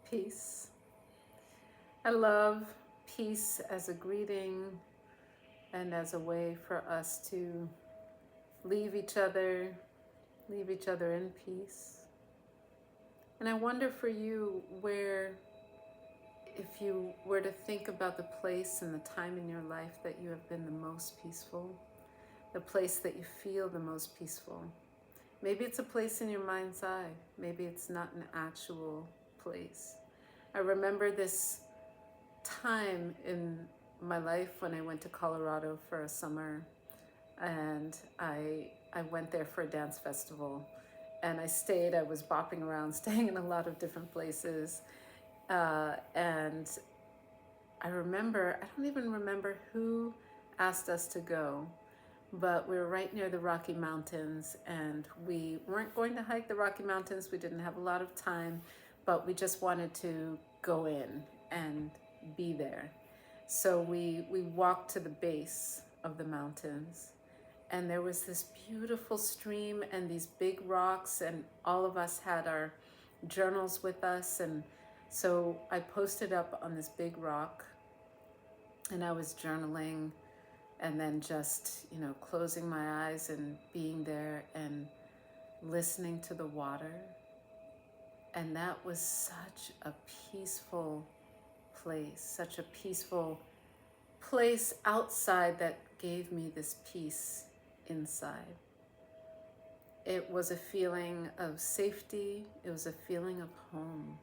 Peace. I love peace as a greeting and as a way for us to leave each other in peace. And I wonder for you where, if you were to think about the place and the time in your life that you have been the most peaceful, the place that you feel the most peaceful. Maybe it's a place in your mind's eye. Maybe it's not an actual place. I remember this time in my life when I went to Colorado for a summer, and I went there for a dance festival, and I was bopping around, staying in a lot of different places, and I don't even remember who asked us to go, but we were right near the Rocky Mountains, and we weren't going to hike the Rocky Mountains. We didn't have a lot of time, but we just wanted to go in and be there. So we walked to the base of the mountains, and there was this beautiful stream and these big rocks, and all of us had our journals with us. And so I posted up on this big rock, and I was journaling, and then just, closing my eyes and being there and listening to the water. And that was such a peaceful place, such a peaceful place outside that gave me this peace inside. It was a feeling of safety. It was a feeling of home.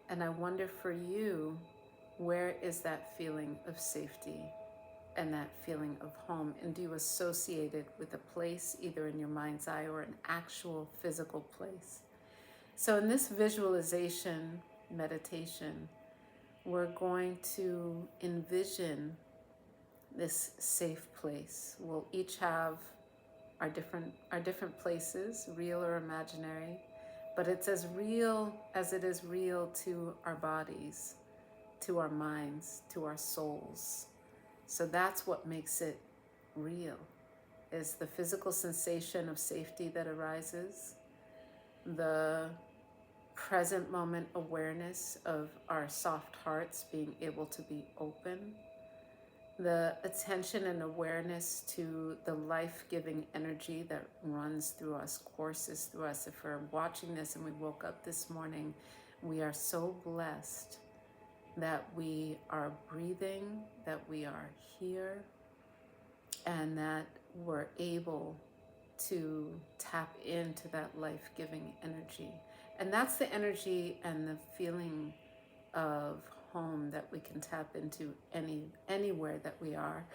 And I wonder for you, where is that feeling of safety and that feeling of home? And do you associate it with a place, either in your mind's eye or an actual physical place? So in this visualization meditation, we're going to envision this safe place. We'll each have our different places, real or imaginary, but it's as real as it is real to our bodies, to our minds, to our souls. So that's what makes it real, is the physical sensation of safety that arises, the present moment awareness of our soft hearts being able to be open, the attention and awareness to the life-giving energy that runs through us, courses through us. If we're watching this and we woke up this morning, we are so blessed that we are breathing, that we are here, and that we're able to tap into that life-giving energy. And that's the energy and the feeling of home that we can tap into anywhere that we are.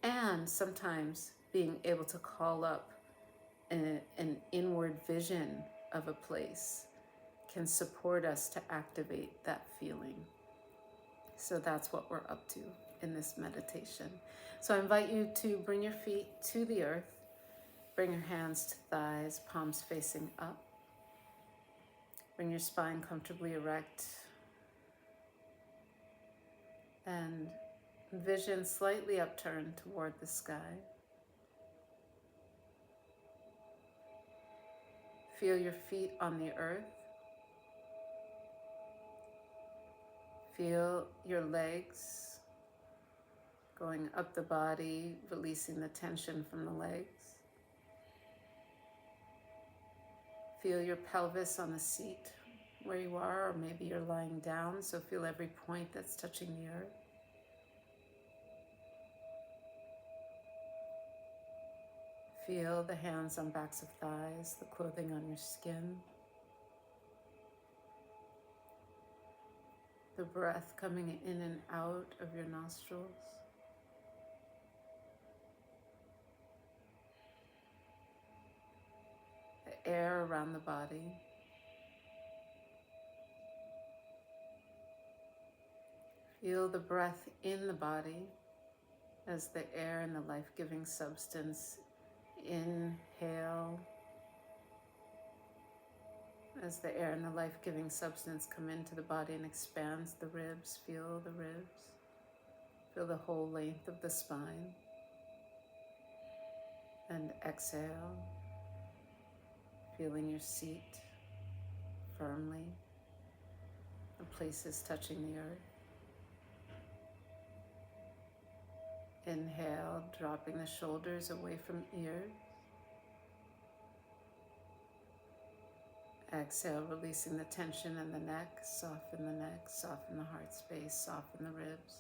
And sometimes being able to call up an inward vision of a place can support us to activate that feeling. So that's what we're up to in this meditation. So I invite you to bring your feet to the earth, bring your hands to thighs, palms facing up. Bring your spine comfortably erect, and vision slightly upturned toward the sky. Feel your feet on the earth. Feel your legs going up the body, releasing the tension from the legs. Feel your pelvis on the seat where you are, or maybe you're lying down, so feel every point that's touching the earth. Feel the hands on backs of thighs, the clothing on your skin. The breath coming in and out of your nostrils. The air around the body. Feel the breath in the body as the air and the life-giving substance inhale. As the air and the life-giving substance come into the body and expands the ribs, feel the ribs. Feel the whole length of the spine. And exhale, feeling your seat firmly. the places touching the earth. Inhale, dropping the shoulders away from ears. Exhale, releasing the tension in the neck, soften the heart space, soften the ribs.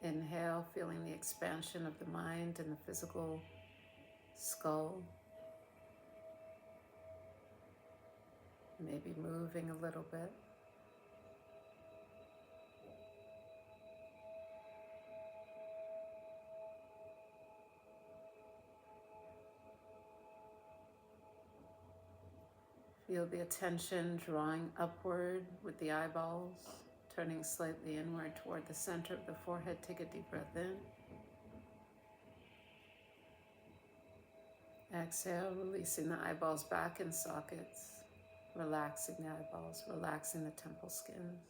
Inhale, feeling the expansion of the mind and the physical skull. Maybe moving a little bit. Feel the attention drawing upward with the eyeballs, turning slightly inward toward the center of the forehead. Take a deep breath in. Exhale, releasing the eyeballs back in sockets, relaxing the eyeballs, relaxing the temple skins.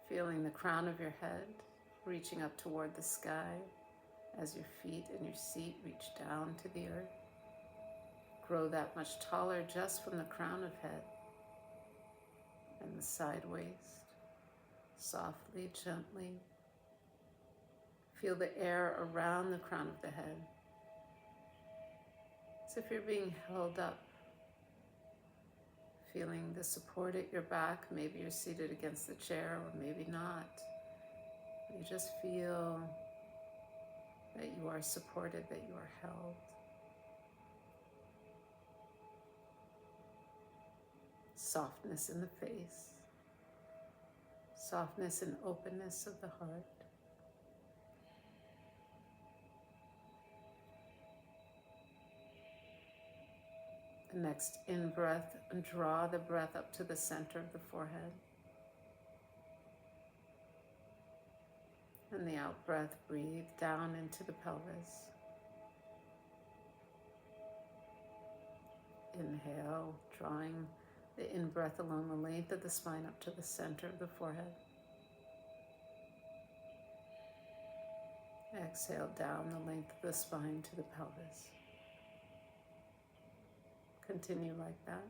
Feeling the crown of your head reaching up toward the sky as your feet and your seat reach down to the earth. Grow that much taller just from the crown of head and the side waist. Softly, gently. Feel the air around the crown of the head. As if you're being held up. Feeling the support at your back. Maybe you're seated against the chair or maybe not. You just feel that you are supported, that you are held. Softness in the face. Softness and openness of the heart. The next in-breath, draw the breath up to the center of the forehead. And the out-breath, breathe down into the pelvis. Inhale, drawing the in-breath along the length of the spine up to the center of the forehead. Exhale down the length of the spine to the pelvis. Continue like that.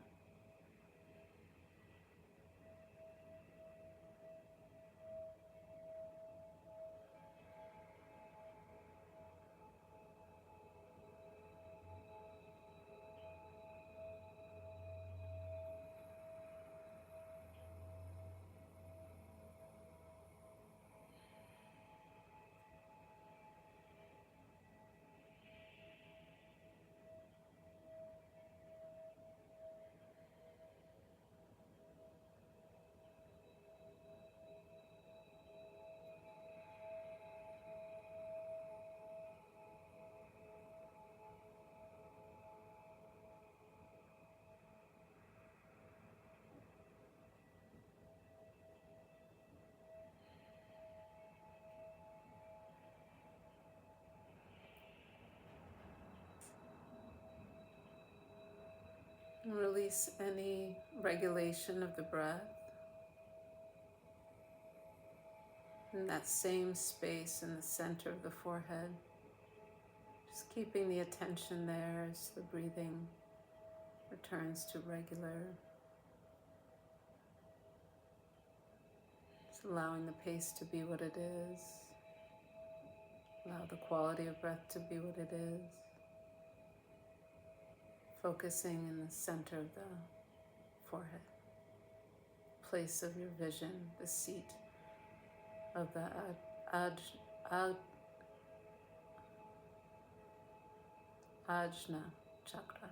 Release any regulation of the breath. In that same space in the center of the forehead, just keeping the attention there as the breathing returns to regular. Just allowing the pace to be what it is. Allow the quality of breath to be what it is. Focusing in the center of the forehead, place of your vision, the seat of the Ajna chakra.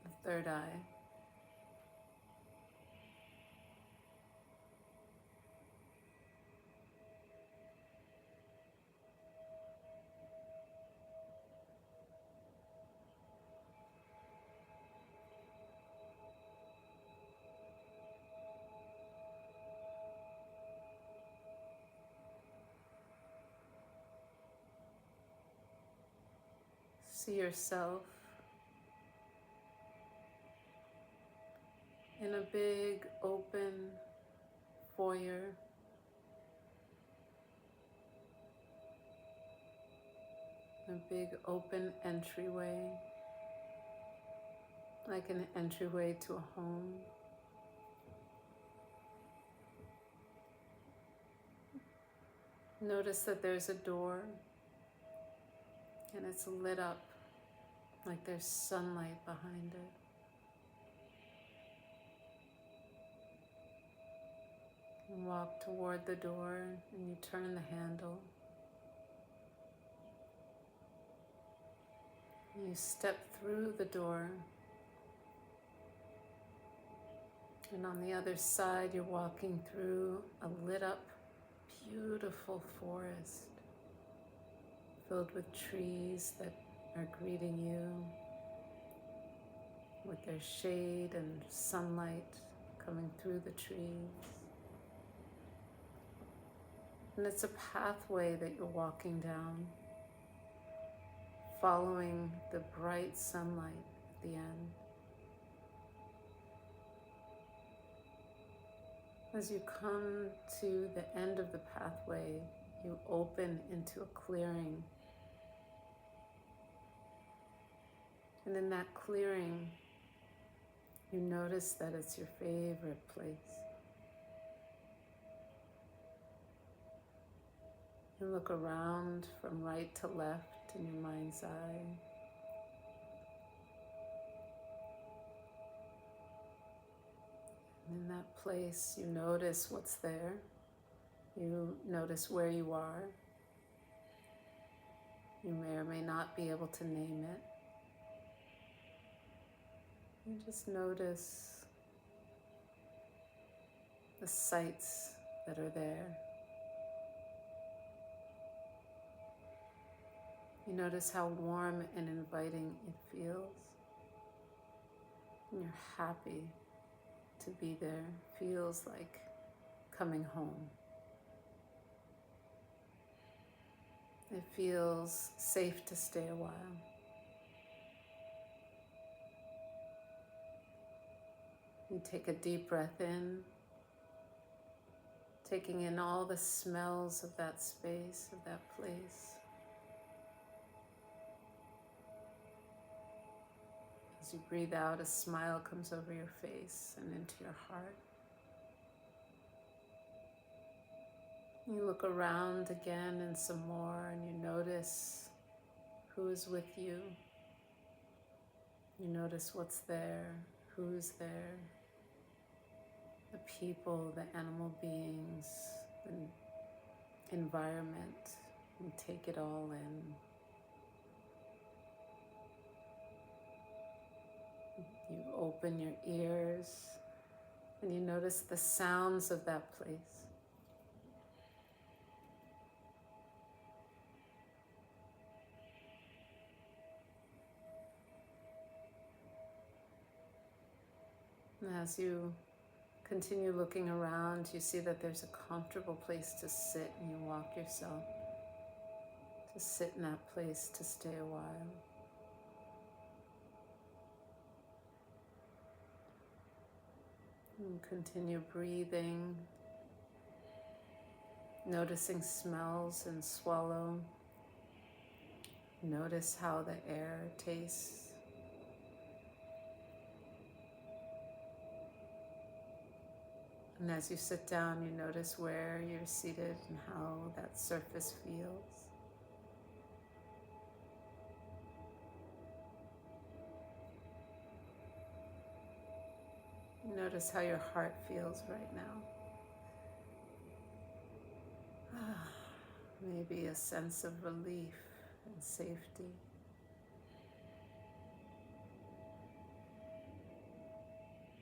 The third eye. See yourself in a big open foyer a big open entryway, like an entryway to a home. Notice that there's a door and it's lit up like there's sunlight behind it. You walk toward the door and you turn the handle. You step through the door, and on the other side you're walking through a lit up, beautiful forest filled with trees that are greeting you with their shade and sunlight coming through the trees. And it's a pathway that you're walking down, following the bright sunlight at the end. As you come to the end of the pathway, you open into a clearing. And in that clearing, you notice that it's your favorite place. You look around from right to left in your mind's eye. And in that place, you notice what's there. You notice where you are. You may or may not be able to name it. You just notice the sights that are there. You notice how warm and inviting it feels. And you're happy to be there. Feels like coming home. It feels safe to stay a while. You take a deep breath in, taking in all the smells of that space, of that place. As you breathe out, a smile comes over your face and into your heart. You look around again and some more, and you notice who is with you. You notice what's there, who's there, the people, the animal beings, the environment. You take it all in. You open your ears and you notice the sounds of that place. And as you continue looking around, you see that there's a comfortable place to sit, and you walk yourself to sit in that place to stay a while. And continue breathing, noticing smells and swallow. Notice how the air tastes. And as you sit down, you notice where you're seated and how that surface feels. Notice how your heart feels right now. Maybe a sense of relief and safety.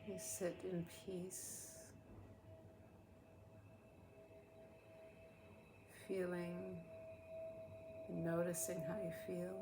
You sit in peace, feeling, noticing how you feel.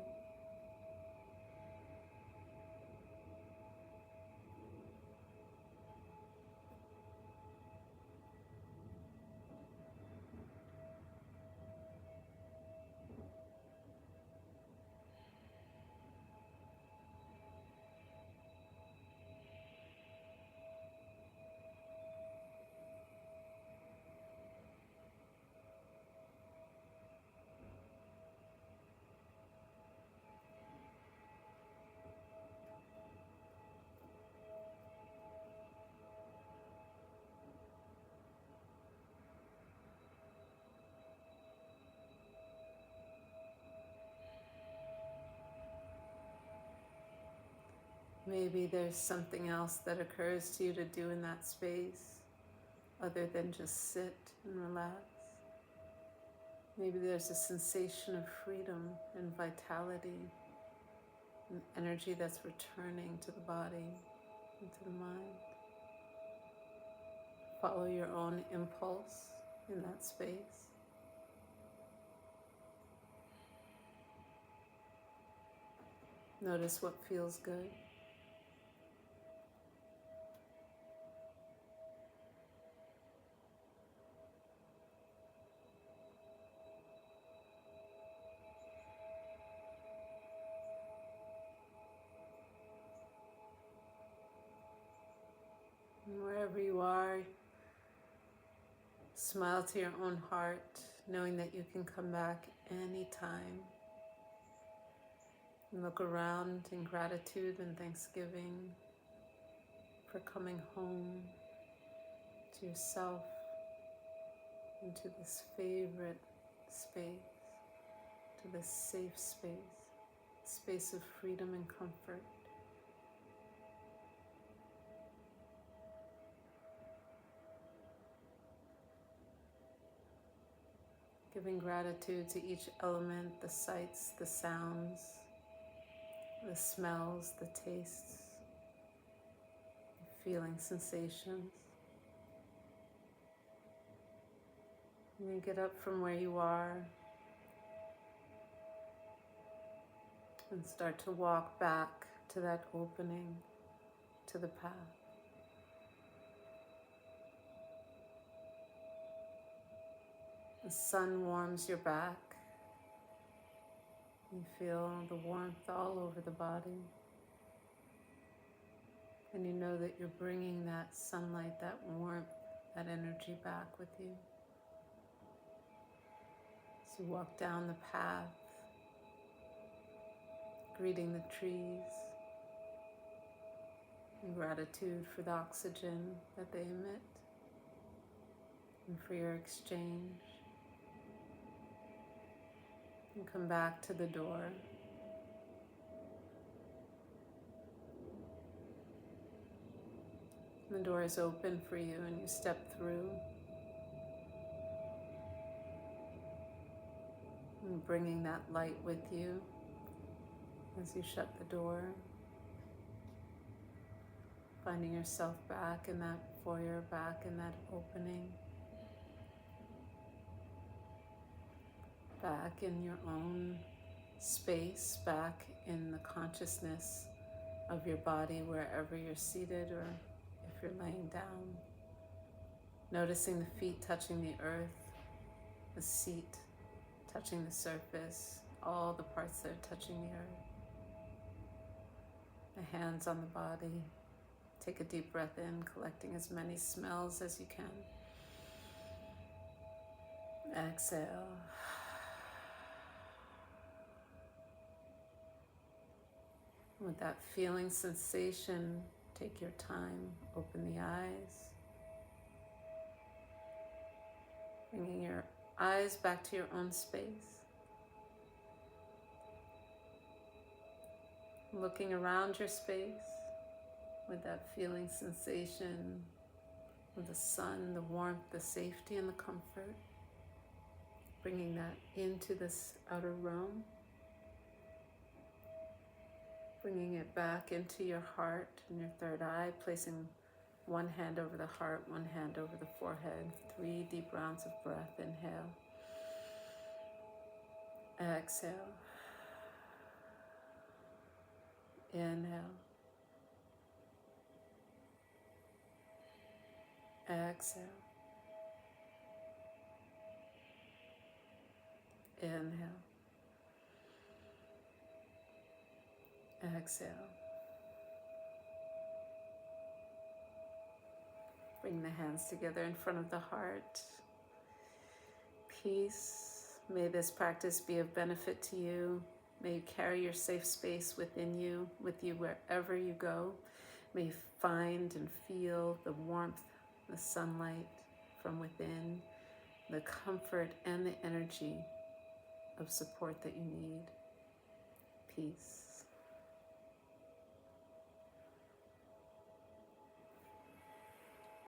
Maybe there's something else that occurs to you to do in that space other than just sit and relax. Maybe there's a sensation of freedom and vitality and energy that's returning to the body and to the mind. Follow your own impulse in that space. Notice what feels good. And wherever you are, smile to your own heart, knowing that you can come back anytime. And look around in gratitude and thanksgiving for coming home to yourself, into this favorite space, to this safe space of freedom and comfort. Giving gratitude to each element, the sights, the sounds, the smells, the tastes, the feeling sensations. And then get up from where you are and start to walk back to that opening, to the path. The sun warms your back. You feel the warmth all over the body. And you know that you're bringing that sunlight, that warmth, that energy back with you. As you walk down the path, greeting the trees, in gratitude for the oxygen that they emit and for your exchange. And come back to the door. The door is open for you and you step through. And bringing that light with you as you shut the door. Finding yourself back in that foyer, back in that opening. Back in your own space, back in the consciousness of your body wherever you're seated or if you're laying down. Noticing the feet touching the earth, the seat touching the surface, all the parts that are touching the earth. The hands on the body. Take a deep breath in, collecting as many smells as you can. Exhale. With that feeling sensation, take your time, open the eyes. Bringing your eyes back to your own space. Looking around your space with that feeling sensation, with the sun, the warmth, the safety, and the comfort. Bringing that into this outer realm. Bringing it back into your heart and your third eye, placing one hand over the heart, one hand over the forehead. 3 deep rounds of breath. Inhale. Exhale. Inhale. Exhale. Inhale. Exhale. Bring the hands together in front of the heart. Peace. May this practice be of benefit to you. May you carry your safe space within you, with you wherever you go. May you find and feel the warmth, the sunlight from within, the comfort and the energy of support that you need. Peace.